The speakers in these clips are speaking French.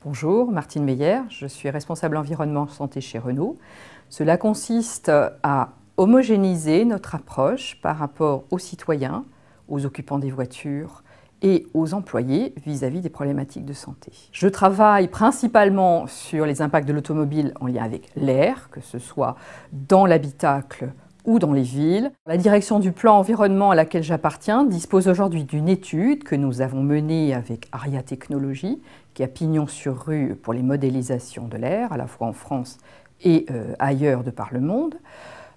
Bonjour, Martine Meyer, je suis responsable environnement santé chez Renault. Cela consiste à homogénéiser notre approche par rapport aux citoyens, aux occupants des voitures et aux employés vis-à-vis des problématiques de santé. Je travaille principalement sur les impacts de l'automobile en lien avec l'air, que ce soit dans l'habitacle ou dans les villes. La direction du plan environnement à laquelle j'appartiens dispose aujourd'hui d'une étude que nous avons menée avec Aria Technologies, qui a pignon sur rue pour les modélisations de l'air, à la fois en France et ailleurs de par le monde,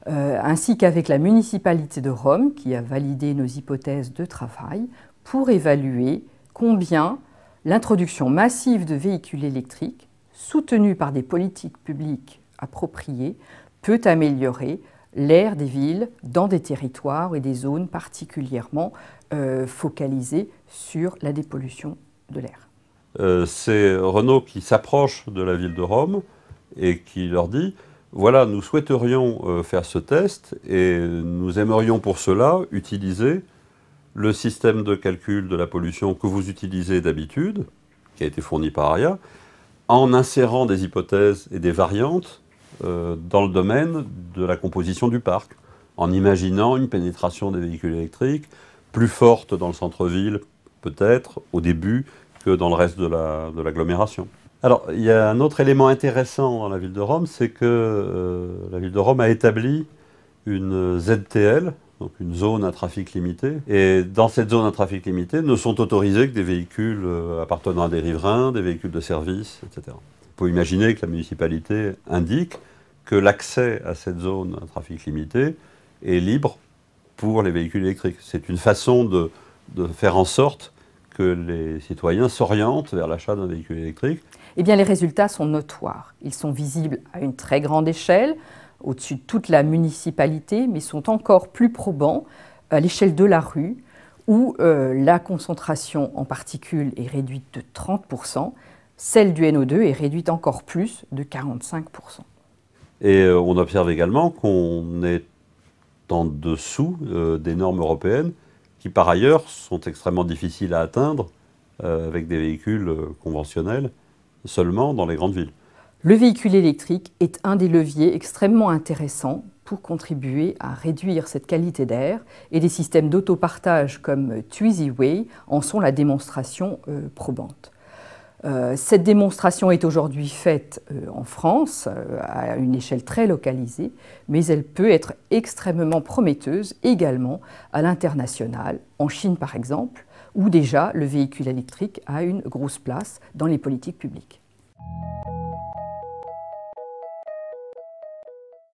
ainsi qu'avec la municipalité de Rome, qui a validé nos hypothèses de travail pour évaluer combien l'introduction massive de véhicules électriques, soutenue par des politiques publiques appropriées, peut améliorer l'air des villes dans des territoires et des zones particulièrement focalisées sur la dépollution de l'air. C'est Renault qui s'approche de la ville de Rome et qui leur dit « Voilà, nous souhaiterions faire ce test et nous aimerions pour cela utiliser le système de calcul de la pollution que vous utilisez d'habitude, qui a été fourni par Aria, en insérant des hypothèses et des variantes dans le domaine de la composition du parc, en imaginant une pénétration des véhicules électriques plus forte dans le centre-ville, peut-être, au début, que dans le reste de l'agglomération. Alors, il y a un autre élément intéressant dans la ville de Rome, c'est que la ville de Rome a établi une ZTL, donc une zone à trafic limité. Et dans cette zone à trafic limité ne sont autorisés que des véhicules appartenant à des riverains, des véhicules de service, etc. Il faut imaginer que la municipalité indique que l'accès à cette zone à trafic limité est libre pour les véhicules électriques. C'est une façon de faire en sorte que les citoyens s'orientent vers l'achat d'un véhicule électrique. Eh bien, les résultats sont notoires. Ils sont visibles à une très grande échelle, au-dessus de toute la municipalité, mais sont encore plus probants à l'échelle de la rue, où la concentration en particules est réduite de 30%, celle du NO2 est réduite encore plus de 45%. Et on observe également qu'on est en dessous des normes européennes, qui par ailleurs sont extrêmement difficiles à atteindre avec des véhicules conventionnels seulement dans les grandes villes. Le véhicule électrique est un des leviers extrêmement intéressants pour contribuer à réduire cette qualité d'air, et des systèmes d'autopartage comme Twizy en sont la démonstration probante. Cette démonstration est aujourd'hui faite en France à une échelle très localisée, mais elle peut être extrêmement prometteuse également à l'international, en Chine par exemple, où déjà le véhicule électrique a une grosse place dans les politiques publiques.